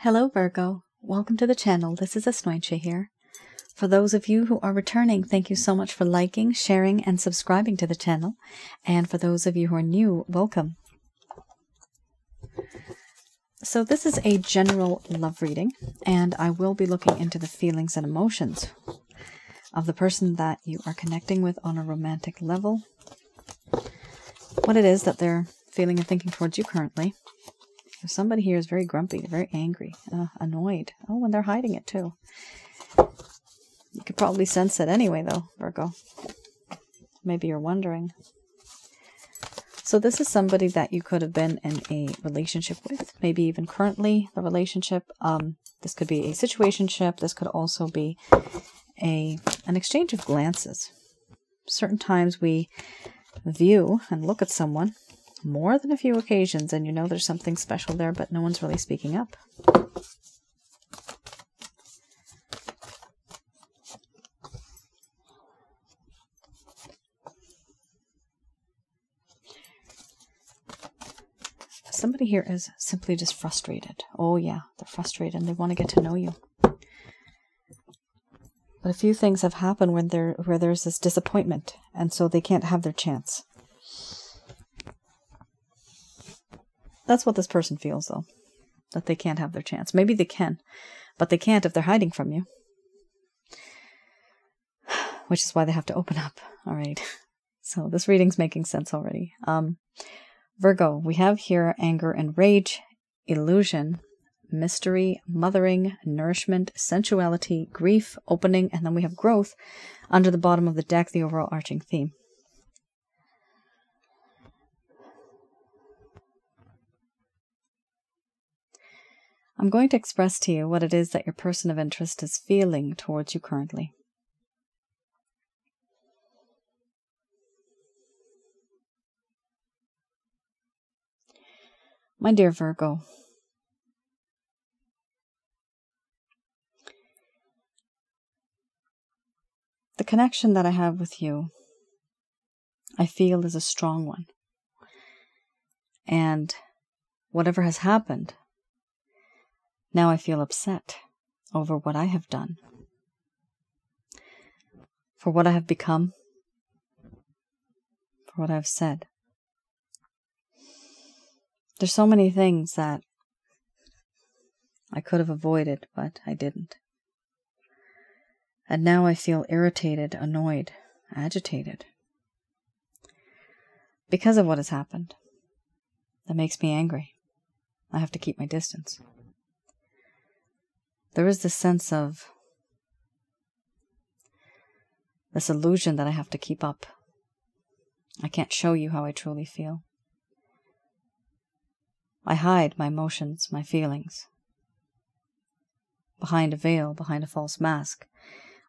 Hello Virgo, welcome to the channel. This is Asnointia here. For those of you who are returning, thank you so much for liking, sharing, and subscribing to the channel. And for those of you who are new, welcome. So this is a general love reading, and I will be looking into the feelings and emotions of the person that you are connecting with on a romantic level. What it is that they're feeling and thinking towards you currently. Somebody here is very grumpy, very angry, annoyed. Oh, and they're hiding it too. You could probably sense it anyway, though, Virgo. Maybe you're wondering. So this is somebody that you could have been in a relationship with, maybe even currently the relationship. This could be a situationship. This could also be an exchange of glances. Certain times we view and look at someone more than a few occasions, and you know there's something special there, but no one's really speaking up. Somebody here is simply just frustrated. Oh yeah, they're frustrated and they want to get to know you. But a few things have happened where there's this disappointment, and so they can't have their chance. That's what this person feels, though, that they can't have their chance. Maybe they can, but they can't if they're hiding from you, which is why they have to open up. All right, so this reading's making sense already. Virgo, we have here anger and rage, illusion, mystery, mothering, nourishment, sensuality, grief, opening, and then we have growth under the bottom of the deck, the overall arching theme. I'm going to express to you what it is that your person of interest is feeling towards you currently. My dear Virgo, the connection that I have with you, I feel is a strong one. And whatever has happened, now I feel upset over what I have done, for what I have become, for what I've said. There's so many things that I could have avoided, but I didn't. And now I feel irritated, annoyed, agitated because of what has happened. That makes me angry. I have to keep my distance. There is this sense of this illusion that I have to keep up. I can't show you how I truly feel. I hide my emotions, my feelings. Behind a veil, behind a false mask,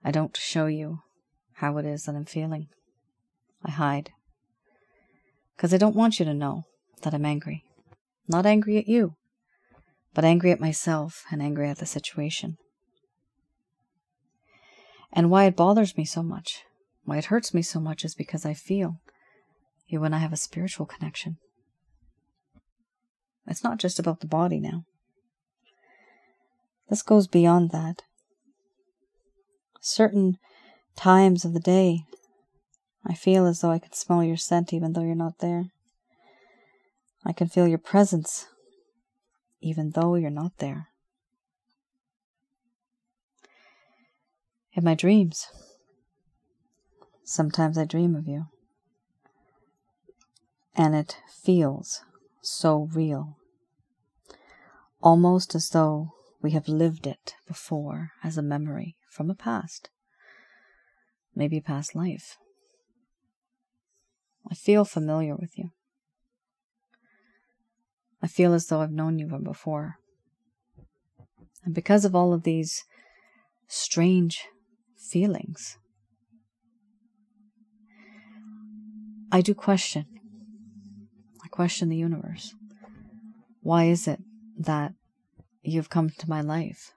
I don't show you how it is that I'm feeling. I hide. Because I don't want you to know that I'm angry. Not angry at you, but angry at myself and angry at the situation. And why it bothers me so much, why it hurts me so much, is because I feel you and I have a spiritual connection. It's not just about the body now. This goes beyond that. Certain times of the day, I feel as though I can smell your scent even though you're not there. I can feel your presence even though you're not there. In my dreams, sometimes I dream of you. And it feels so real. Almost as though we have lived it before as a memory from a past. Maybe a past life. I feel familiar with you. I feel as though I've known you from before. And because of all of these strange feelings, I do question. I question the universe. Why is it that you've come to my life?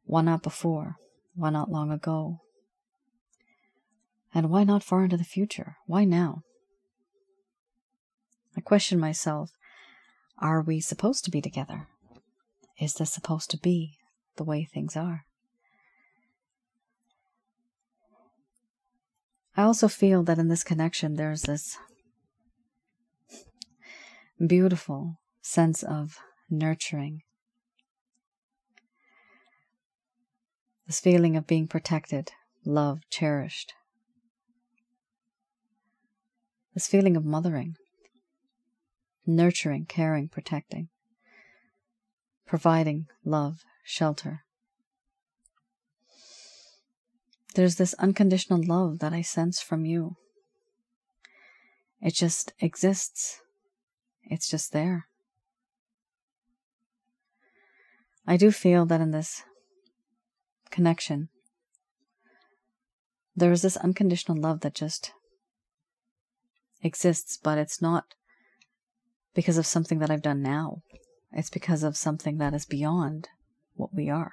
Why not before? Why not long ago? And why not far into the future? Why now? I question myself. Are we supposed to be together? Is this supposed to be the way things are? I also feel that in this connection there's this beautiful sense of nurturing. This feeling of being protected, loved, cherished. This feeling of mothering, nurturing, caring, protecting, providing love, shelter. There's this unconditional love that I sense from you. It just exists. It's just there. I do feel that in this connection, there is this unconditional love that just exists, but it's not because of something that I've done now. It's because of something that is beyond what we are.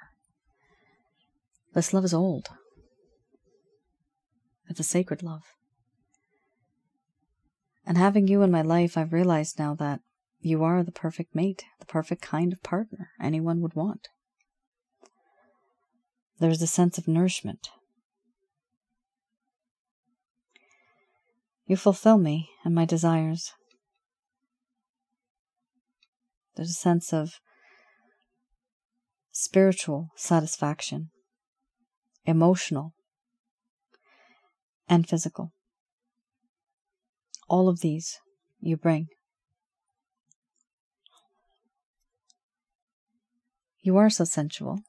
This love is old. It's a sacred love. And having you in my life, I've realized now that you are the perfect mate, the perfect kind of partner anyone would want. There's a sense of nourishment. You fulfill me and my desires. There's a sense of spiritual satisfaction, emotional and physical. All of these you bring. You are so sensual,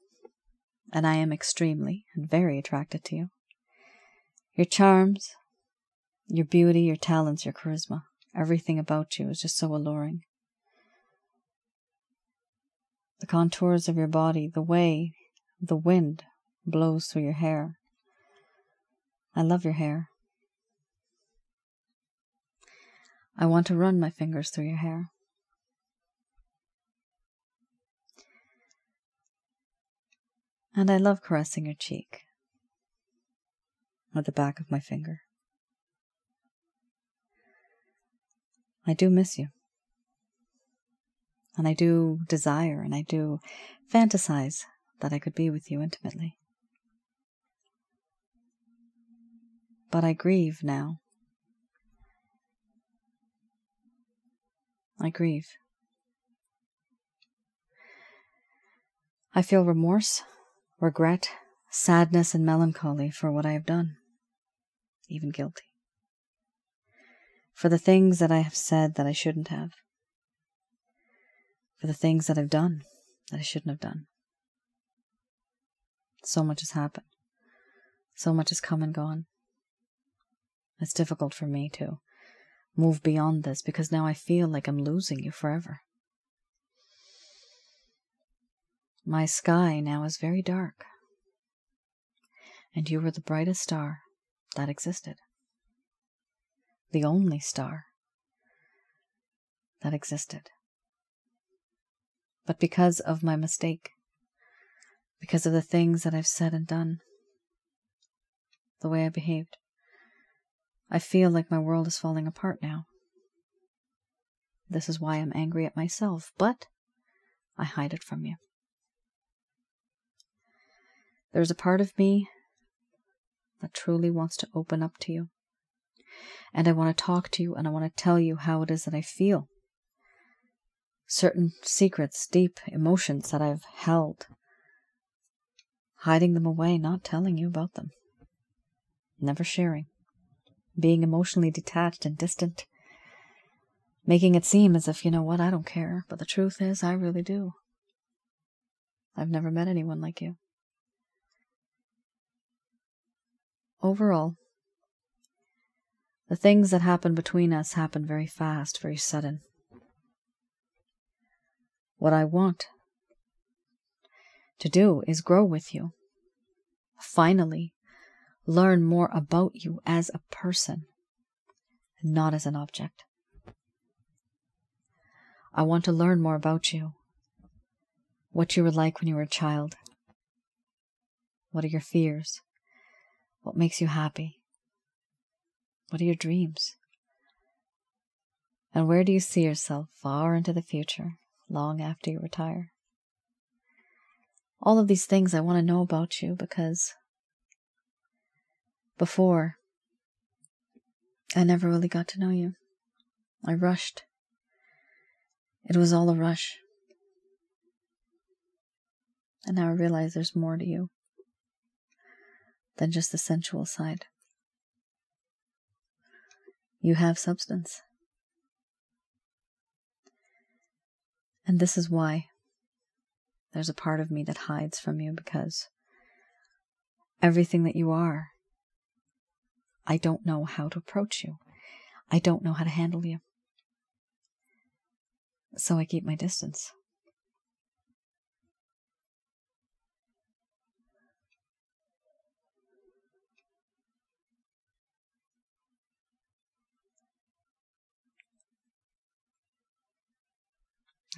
and I am extremely and very attracted to you. Your charms, your beauty, your talents, your charisma, everything about you is just so alluring. The contours of your body, the way the wind blows through your hair. I love your hair. I want to run my fingers through your hair. And I love caressing your cheek with the back of my finger. I do miss you. And I do desire and I do fantasize that I could be with you intimately. But I grieve now. I grieve. I feel remorse, regret, sadness, and melancholy for what I have done, even guilty. For the things that I have said that I shouldn't have. For the things that I've done that I shouldn't have done. So much has happened. So much has come and gone. It's difficult for me to move beyond this because now I feel like I'm losing you forever. My sky now is very dark, and you were the brightest star that existed. The only star that existed. But because of my mistake, because of the things that I've said and done, the way I behaved, I feel like my world is falling apart now. This is why I'm angry at myself, but I hide it from you. There's a part of me that truly wants to open up to you. And I want to talk to you and I want to tell you how it is that I feel. Certain secrets, deep emotions that I've held. Hiding them away, not telling you about them. Never sharing. Being emotionally detached and distant. Making it seem as if, you know what, I don't care. But the truth is, I really do. I've never met anyone like you. Overall, the things that happen between us happen very fast, very sudden. What I want to do is grow with you. Finally, learn more about you as a person, not as an object. I want to learn more about you. What you were like when you were a child. What are your fears? What makes you happy? What are your dreams? And where do you see yourself far into the future, long after you retire? All of these things I want to know about you, because before, I never really got to know you. I rushed. It was all a rush. And now I realize there's more to you than just the sensual side. You have substance. And this is why there's a part of me that hides from you, because everything that you are, I don't know how to approach you. I don't know how to handle you. So I keep my distance.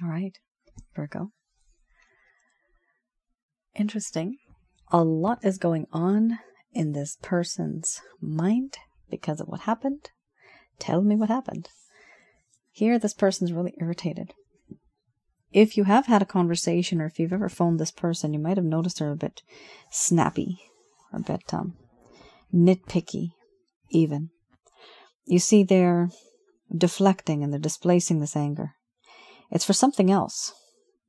All right, Virgo. Interesting. A lot is going on in this person's mind because of what happened. Tell me what happened. Here, this person's really irritated. If you have had a conversation, or if you've ever phoned this person, you might have noticed they're a bit snappy, or a bit nitpicky, even. You see, they're deflecting and they're displacing this anger. It's for something else.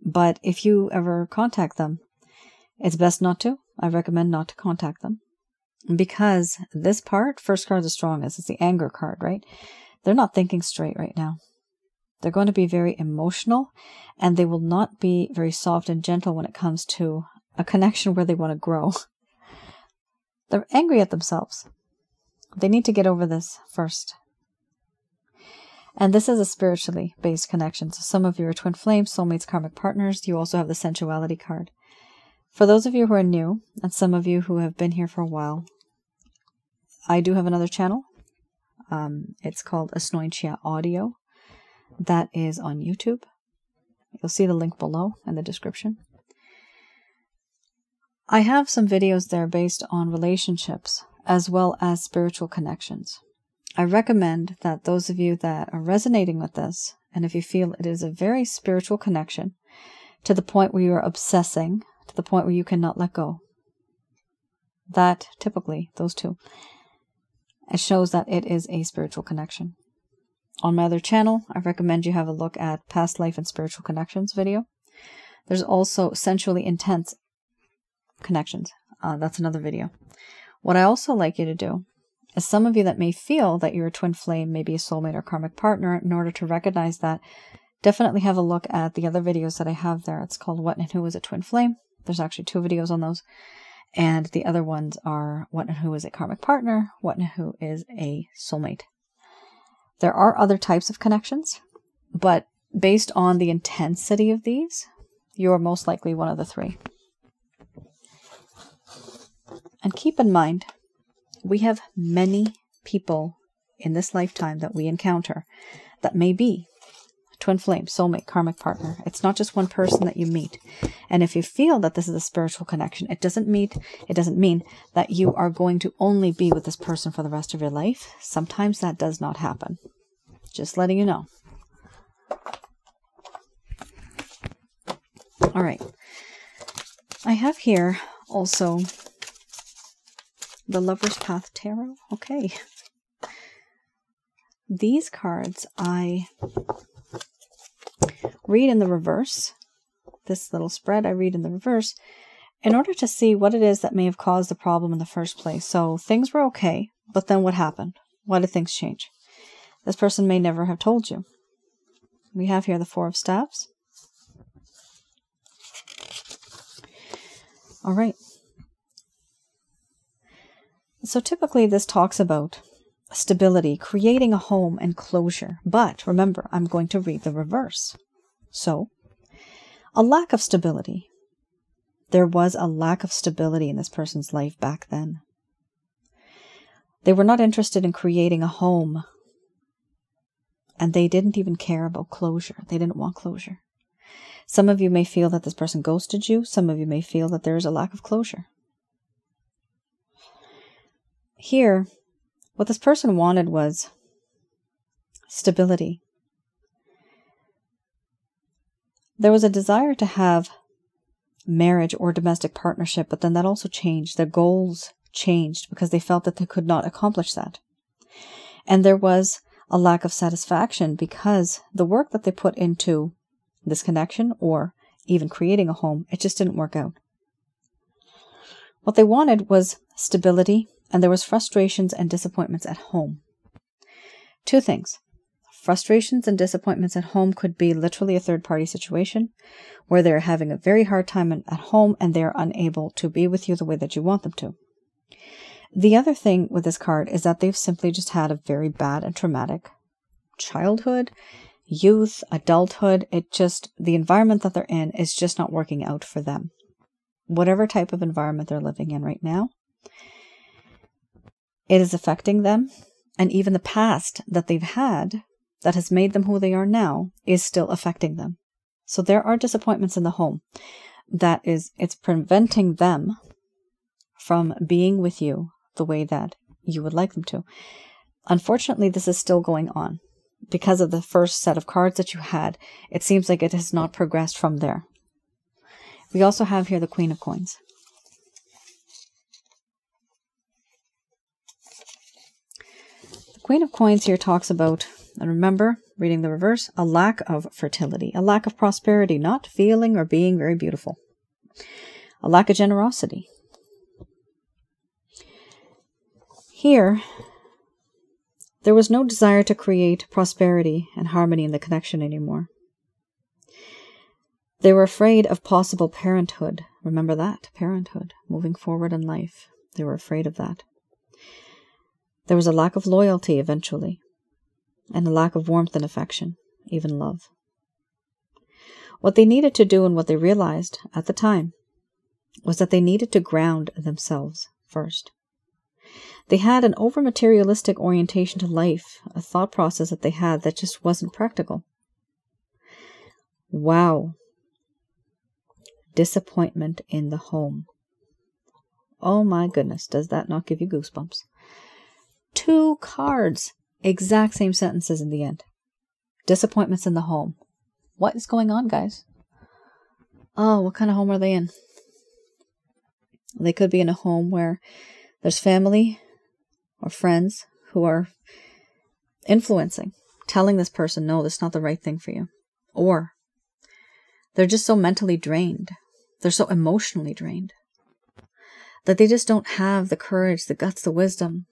But if you ever contact them, it's best not to. I recommend not to contact them. Because this part, first card is the strongest. It's the anger card, right? They're not thinking straight right now. They're going to be very emotional, and they will not be very soft and gentle when it comes to a connection where they want to grow. They're angry at themselves. They need to get over this first. And this is a spiritually based connection. So some of you are twin flames, soulmates, karmic partners. You also have the sensuality card. For those of you who are new, and some of you who have been here for a while, I do have another channel. It's called Asnointia Audio. That is on YouTube. You'll see the link below in the description. I have some videos there based on relationships as well as spiritual connections. I recommend that those of you that are resonating with this, and if you feel it is a very spiritual connection, to the point where you are obsessing, to the point where you cannot let go, that typically, those two, it shows that it is a spiritual connection. On my other channel, I recommend you have a look at Past Life and Spiritual Connections video. There's also Sensually Intense Connections. That's another video. What I also like you to do is, some of you that may feel that you're a twin flame, maybe a soulmate or karmic partner, in order to recognize that, definitely have a look at the other videos that I have there. It's called What and Who is a Twin Flame. There's actually 2 videos on those. And the other ones are What and Who is a Karmic Partner, What and Who is a Soulmate. There are other types of connections, but based on the intensity of these, you're most likely one of the 3. And keep in mind, we have many people in this lifetime that we encounter that may be twin flame, soulmate, karmic partner. It's not just one person that you meet. And if you feel that this is a spiritual connection, it doesn't mean that you are going to only be with this person for the rest of your life. Sometimes that does not happen. Just letting you know. All right. I have here also the Lover's Path Tarot. Okay. These cards I read in the reverse. This little spread I read in the reverse in order to see what it is that may have caused the problem in the first place. So things were okay, but then what happened? Why did things change? This person may never have told you. We have here the 4 of Staves. All right. So typically this talks about stability, creating a home and closure. But remember, I'm going to read the reverse. So, a lack of stability. There was a lack of stability in this person's life back then. They were not interested in creating a home. And they didn't even care about closure. They didn't want closure. Some of you may feel that this person ghosted you. Some of you may feel that there is a lack of closure. Here, what this person wanted was stability. There was a desire to have marriage or domestic partnership, but then that also changed. Their goals changed because they felt that they could not accomplish that. And there was a lack of satisfaction because the work that they put into this connection or even creating a home, it just didn't work out. What they wanted was stability, and there was frustrations and disappointments at home. Two things. Frustrations and disappointments at home could be literally a third-party situation where they're having a very hard time at home and they're unable to be with you the way that you want them to. The other thing with this card is that they've simply just had a very bad and traumatic childhood, youth, adulthood. The environment that they're in is just not working out for them. Whatever type of environment they're living in right now, it is affecting them. And even the past that they've had that has made them who they are now is still affecting them. So there are disappointments in the home it's preventing them from being with you the way that you would like them to. Unfortunately, this is still going on. Because of the first set of cards that you had, it seems like it has not progressed from there. We also have here the Queen of Coins. The Queen of Coins here talks about, and remember, reading the reverse, a lack of fertility, a lack of prosperity, not feeling or being very beautiful, a lack of generosity. Here, there was no desire to create prosperity and harmony in the connection anymore. They were afraid of possible parenthood. Remember that, parenthood, moving forward in life. They were afraid of that. There was a lack of loyalty eventually, and a lack of warmth and affection, even love. What they needed to do and what they realized at the time was that they needed to ground themselves first. They had an over-materialistic orientation to life, a thought process that they had that just wasn't practical. Wow. Disappointment in the home. Oh my goodness, does that not give you goosebumps? 2 cards, exact same sentences in the end. Disappointments in the home. What is going on, guys? Oh, what kind of home are they in? They could be in a home where there's family or friends who are influencing, telling this person, no, that's not the right thing for you. Or they're just so mentally drained. They're so emotionally drained that they just don't have the courage, the guts, the wisdom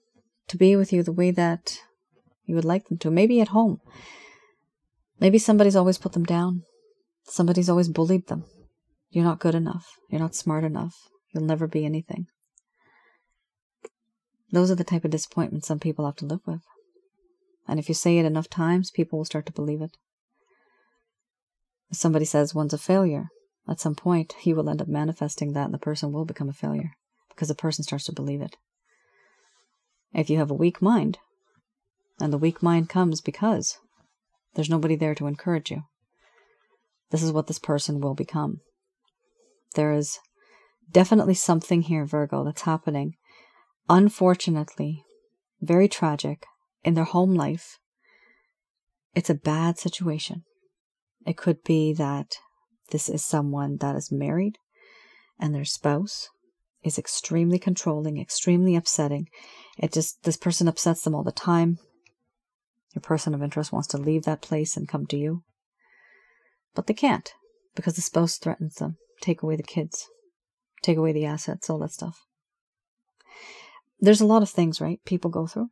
to be with you the way that you would like them to. Maybe at home. Maybe somebody's always put them down. Somebody's always bullied them. You're not good enough. You're not smart enough. You'll never be anything. Those are the type of disappointments some people have to live with. And if you say it enough times, people will start to believe it. If somebody says one's a failure, at some point, he will end up manifesting that and the person will become a failure because the person starts to believe it. If you have a weak mind, and the weak mind comes because there's nobody there to encourage you, this is what this person will become. There is definitely something here, Virgo, that's happening. Unfortunately, very tragic in their home life. It's a bad situation. It could be that this is someone that is married and their spouse is extremely controlling, extremely upsetting. This person upsets them all the time. Your person of interest wants to leave that place and come to you. But they can't because the spouse threatens them. Take away the kids. Take away the assets, all that stuff. There's a lot of things, right, people go through.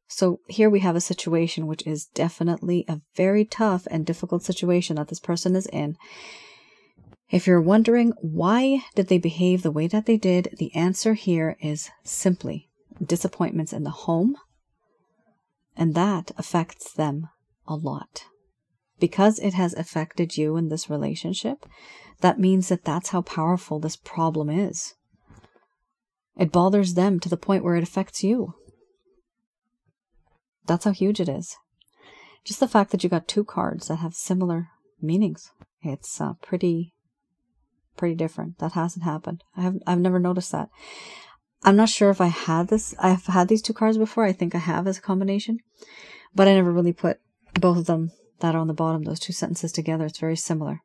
So here we have a situation which is definitely a very tough and difficult situation that this person is in. If you're wondering why did they behave the way that they did, the answer here is simply disappointments in the home. And that affects them a lot. Because it has affected you in this relationship, that means that that's how powerful this problem is. It bothers them to the point where it affects you. That's how huge it is. Just the fact that you got 2 cards that have similar meanings. It's pretty different. That hasn't happened. I've never noticed that. I'm not sure if I had this. I've had these 2 cards before. I think I have as a combination. But I never really put both of them that are on the bottom, those 2 sentences together. It's very similar.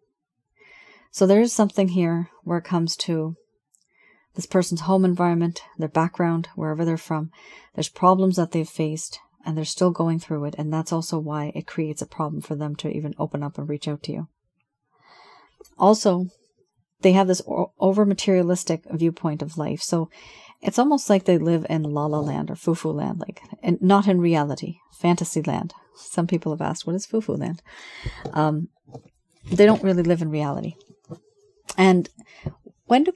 So there is something here where it comes to this person's home environment, their background, wherever they're from. There's problems that they've faced, and they're still going through it. And that's also why it creates a problem for them to even open up and reach out to you. Also, they have this over-materialistic viewpoint of life. So it's almost like they live in la-la land or foo-foo land, like, and not in reality, fantasy land. Some people have asked, what is foo-foo land? They don't really live in reality. And when do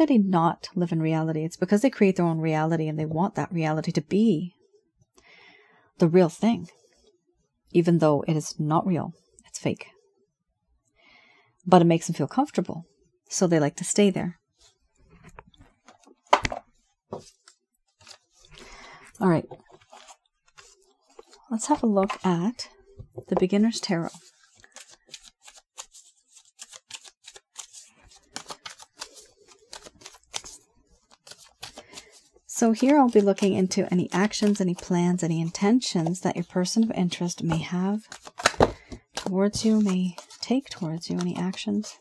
they not live in reality? It's because they create their own reality and they want that reality to be the real thing, even though it is not real. It's fake. But it makes them feel comfortable, so they like to stay there. All right. Let's have a look at the Beginner's Tarot. So here I'll be looking into any actions, any plans, any intentions that your person of interest may have towards you, may take towards you, any actions.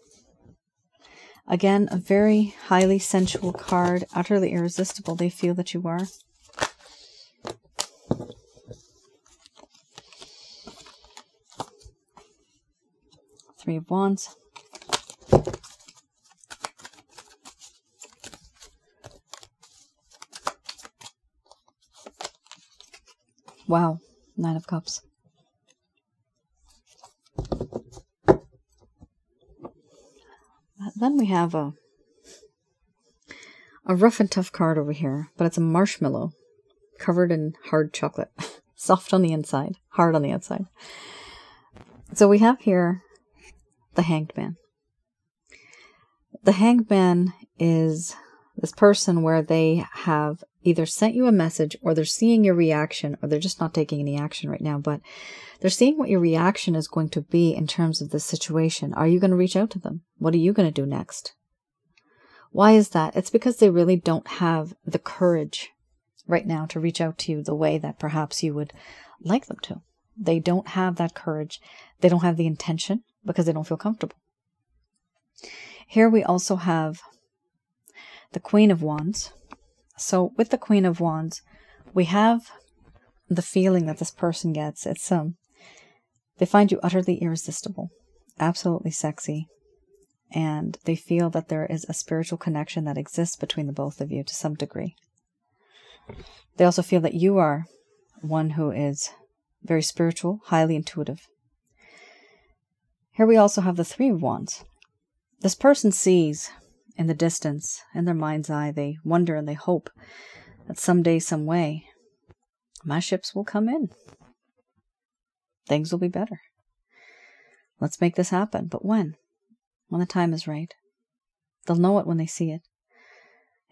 Again, a very highly sensual card, utterly irresistible. They feel that you are. Three of Wands. Wow, Nine of Cups. Then we have a rough and tough card over here, but it's a marshmallow covered in hard chocolate. Soft on the inside, hard on the outside. So we have here the Hanged Man. The Hanged Man is this person where they have either sent you a message, or they're seeing your reaction, or they're just not taking any action right now, but they're seeing what your reaction is going to be in terms of this situation. Are you going to reach out to them? What are you going to do next? Why is that? It's because they really don't have the courage right now to reach out to you the way that perhaps you would like them to. They don't have that courage. They don't have the intention because they don't feel comfortable. Here we also have the Queen of Wands. So with the Queen of Wands, we have the feeling that this person gets. It's they find you utterly irresistible, absolutely sexy, and they feel that there is a spiritual connection that exists between the both of you to some degree. They also feel that you are one who is very spiritual, highly intuitive. Here we also have the Three of Wands. This person sees in the distance, in their mind's eye, they wonder and they hope that someday, some way, my ships will come in. Things will be better. Let's make this happen. But when? When the time is right. They'll know it when they see it.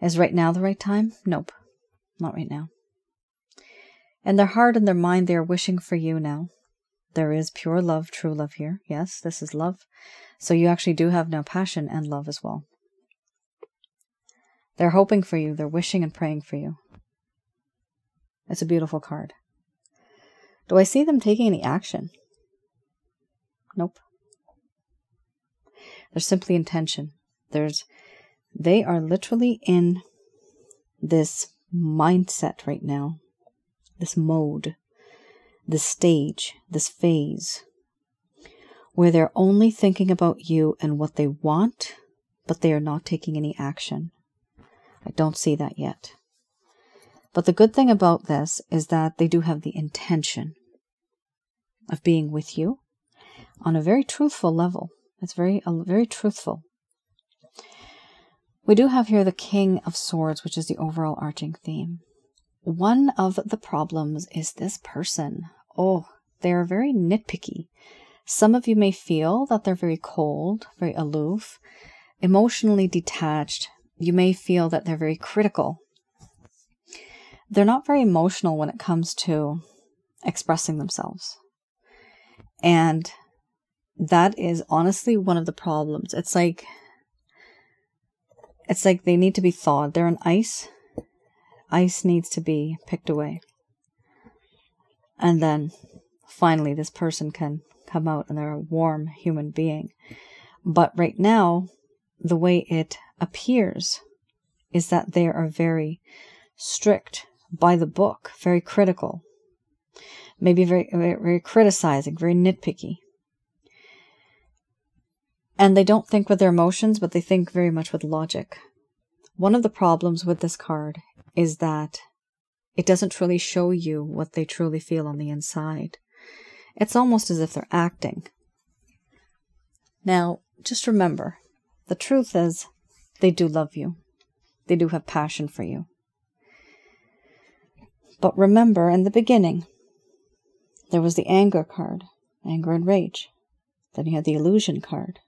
Is right now the right time? Nope. Not right now. In their heart and their mind, they are wishing for you now. There is pure love, true love here. Yes, this is love. So you actually do have now passion and love as well. They're hoping for you. They're wishing and praying for you. It's a beautiful card. Do I see them taking any action? Nope. There's simply intention. They are literally in this mindset right now, this mode, this stage, this phase, where they're only thinking about you and what they want, but they are not taking any action. I don't see that yet. But the good thing about this is that they do have the intention of being with you on a very truthful level. It's very truthful. We do have here the King of Swords, which is the overall arching theme. One of the problems is this person. Oh, they're very nitpicky. Some of you may feel that they're very cold, very aloof, emotionally detached. You may feel that they're very critical. They're not very emotional when it comes to expressing themselves. And that is honestly one of the problems. It's like they need to be thawed. They're an ice. Ice needs to be picked away. And then finally this person can come out and they're a warm human being. But right now, the way it appears is that they are very strict by the book, very critical, maybe very, very, very criticizing, very nitpicky. And they don't think with their emotions, but they think very much with logic. One of the problems with this card is that it doesn't truly show you what they truly feel on the inside. It's almost as if they're acting. Now, just remember, the truth is they do love you. They do have passion for you. But remember, in the beginning, there was the anger card, anger and rage. Then you had the illusion card.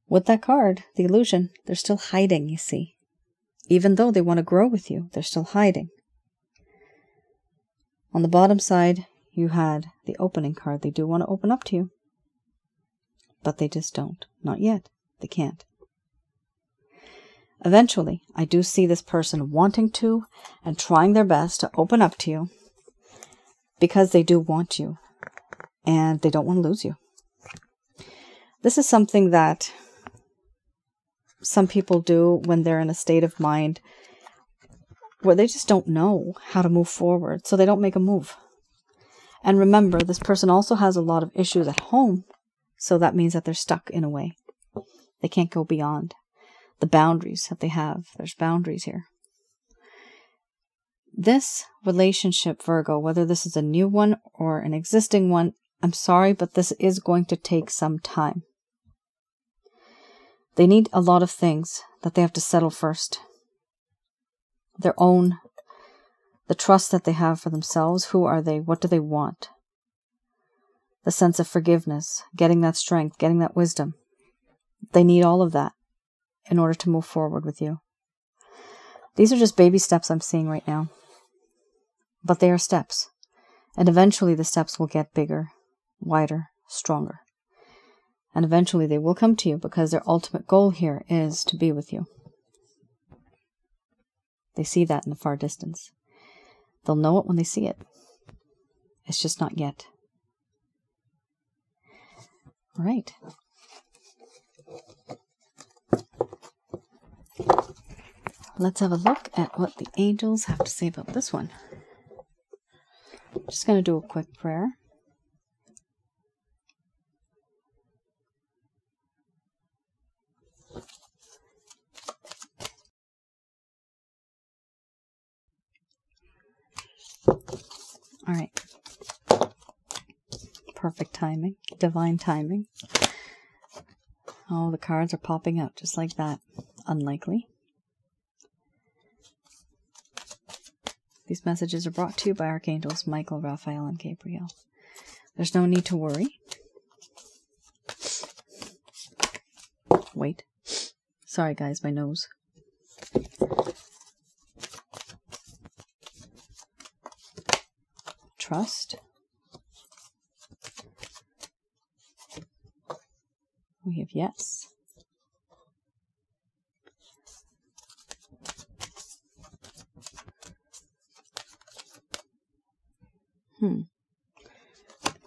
With that card, the illusion, they're still hiding, you see. Even though they want to grow with you, they're still hiding. On the bottom side, you had the opening card. They do want to open up to you. But they just don't. Not yet. They can't. Eventually, I do see this person wanting to and trying their best to open up to you because they do want you and they don't want to lose you. This is something that some people do when they're in a state of mind where they just don't know how to move forward, so they don't make a move. And remember, this person also has a lot of issues at home, so that means that they're stuck in a way. They can't go beyond the boundaries that they have. There's boundaries here. This relationship, Virgo, whether this is a new one or an existing one, I'm sorry, but this is going to take some time. They need a lot of things that they have to settle first. Their own, the trust that they have for themselves. Who are they? What do they want? The sense of forgiveness, getting that strength, getting that wisdom. They need all of that in order to move forward with you. These are just baby steps I'm seeing right now. But they are steps. And eventually the steps will get bigger, wider, stronger. And eventually they will come to you because their ultimate goal here is to be with you. They see that in the far distance. They'll know it when they see it. It's just not yet. All right. Let's have a look at what the angels have to say about this one. I'm just going to do a quick prayer. All right. Perfect timing. Divine timing. Oh, the cards are popping out just like that. Unlikely. These messages are brought to you by Archangels Michael, Raphael, and Gabriel. There's no need to worry. Wait. Sorry, guys, my nose. Trust. We have yes.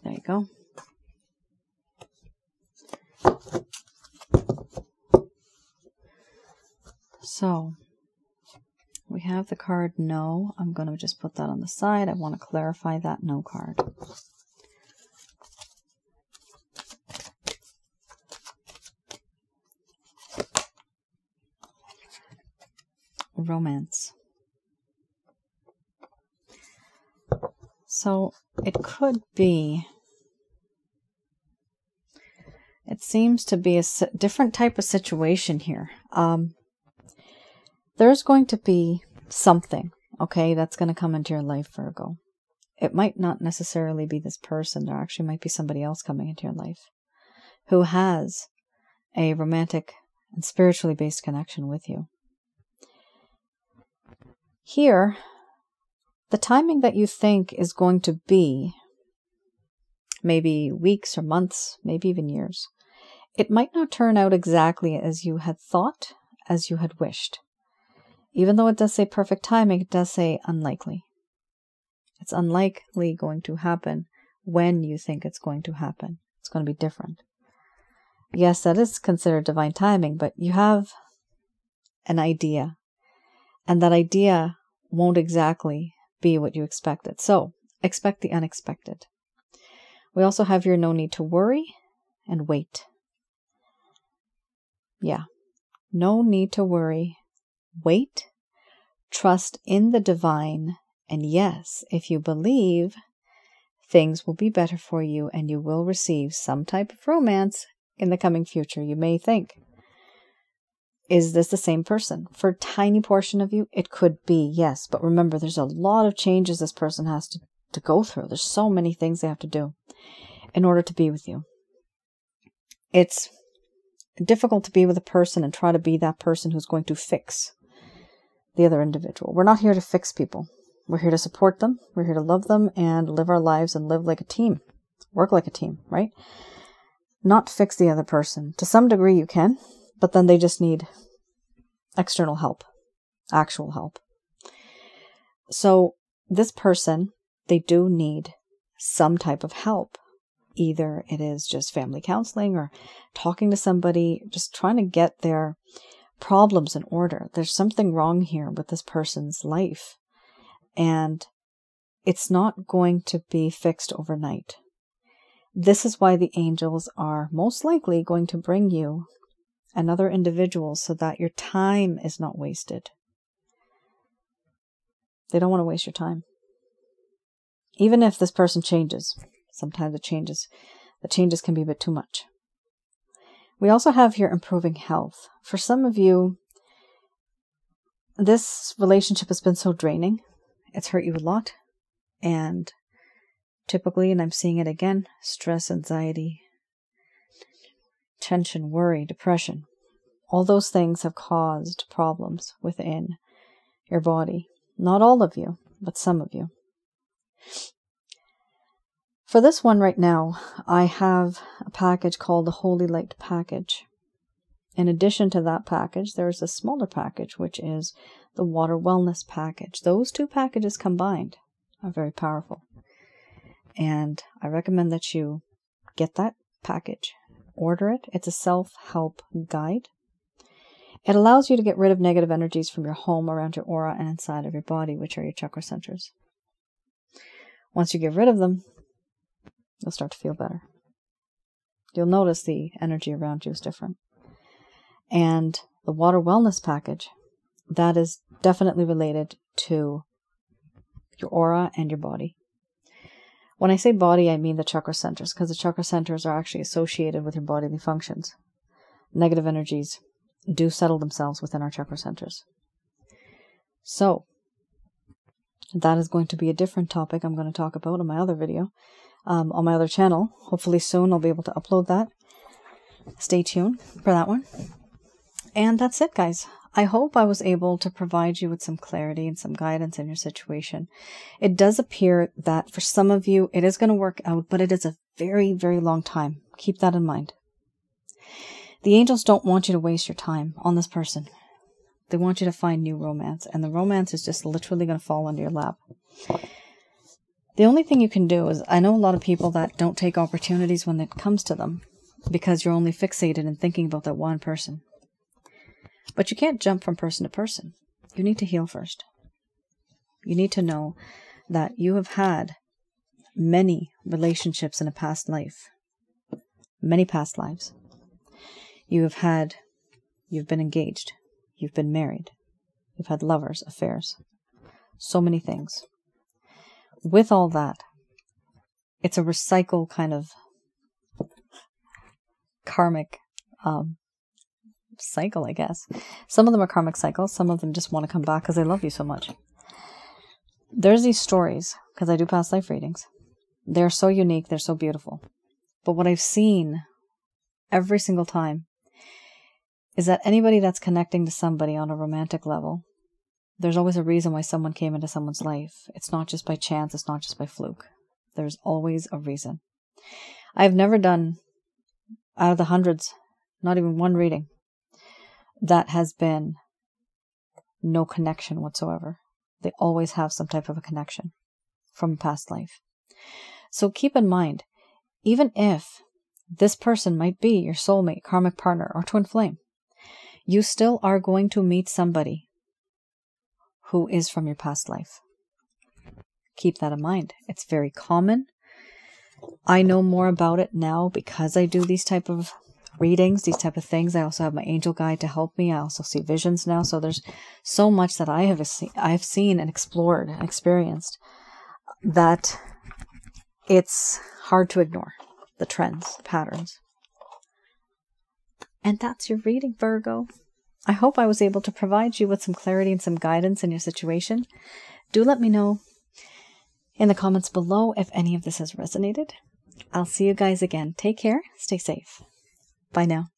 There you go. So, we have the card no. I'm going to just put that on the side. I want to clarify that no card. Romance. So it could be, it seems to be a different type of situation here. There's going to be something, okay, that's going to come into your life, Virgo. It might not necessarily be this person. There actually might be somebody else coming into your life who has a romantic and spiritually based connection with you. Here, the timing that you think is going to be maybe weeks or months, maybe even years, it might not turn out exactly as you had thought, as you had wished. Even though it does say perfect timing, it does say unlikely. It's unlikely going to happen when you think it's going to happen. It's going to be different. Yes, that is considered divine timing, but you have an idea, and that idea won't exactly be what you expected. So expect the unexpected. We also have your no need to worry and wait. Yeah, no need to worry. Wait, trust in the divine, and yes, if you believe, things will be better for you and you will receive some type of romance in the coming future. You may think, is this the same person? For a tiny portion of you, it could be, yes. But remember, there's a lot of changes this person has to go through. There's so many things they have to do in order to be with you. It's difficult to be with a person and try to be that person who's going to fix the other individual. We're not here to fix people. We're here to support them. We're here to love them and live our lives and live like a team. Work like a team, right? Not fix the other person. To some degree you can, but then they just need external help, actual help. So this person, they do need some type of help. Either it is just family counseling or talking to somebody, just trying to get their problems in order. There's something wrong here with this person's life, and it's not going to be fixed overnight. This is why the angels are most likely going to bring you another individual so that your time is not wasted. They don't want to waste your time. Even if this person changes, sometimes the changes can be a bit too much. We also have here improving health. For some of you, this relationship has been so draining. It's hurt you a lot. And typically, and I'm seeing it again, stress, anxiety, tension, worry, depression. All those things have caused problems within your body. Not all of you, but some of you. For this one right now, I have a package called the Holy Light Package. In addition to that package, there's a smaller package, which is the Water Wellness Package. Those two packages combined are very powerful. And I recommend that you get that package. Order it. It's a self-help guide. It allows you to get rid of negative energies from your home, around your aura, and inside of your body, which are your chakra centers. Once you get rid of them, you'll start to feel better. You'll notice the energy around you is different. And the Water Wellness Package, that is definitely related to your aura and your body. When I say body, I mean the chakra centers, because the chakra centers are actually associated with your bodily functions. Negative energies do settle themselves within our chakra centers. So, that is going to be a different topic I'm going to talk about in my other video. On my other channel. Hopefully soon I'll be able to upload that. Stay tuned for that one. And that's it, guys. I hope I was able to provide you with some clarity and some guidance in your situation. It does appear that for some of you, it is going to work out, but it is a very, very long time. Keep that in mind. The angels don't want you to waste your time on this person. They want you to find new romance, and the romance is just literally going to fall into your lap. The only thing you can do is, I know a lot of people that don't take opportunities when it comes to them because you're only fixated in thinking about that one person. But you can't jump from person to person. You need to heal first. You need to know that you have had many relationships in a past life. Many past lives. You've been engaged. You've been married. You've had lovers, affairs. So many things. With all that, it's a recycle kind of karmic cycle, I guess. Some of them are karmic cycles. Some of them just want to come back because they love you so much. There's these stories, because I do past life readings. They're so unique. They're so beautiful. But what I've seen every single time is that anybody that's connecting to somebody on a romantic level, there's always a reason why someone came into someone's life. It's not just by chance. It's not just by fluke. There's always a reason. I've never done, out of the hundreds, not even one reading, that has been no connection whatsoever. They always have some type of a connection from a past life. So keep in mind, even if This person might be your soulmate, karmic partner, or twin flame. You still are going to meet somebody who is from your past life. Keep that in mind. It's very common. I know more about it now because I do these type of readings, these type of things. I also have my angel guide to help me. I also see visions now. So there's so much that I've seen and explored and experienced that it's hard to ignore the trends, patterns. And that's your reading, Virgo. I hope I was able to provide you with some clarity and some guidance in your situation. Do let me know in the comments below if any of this has resonated. I'll see you guys again. Take care. Stay safe. Bye now.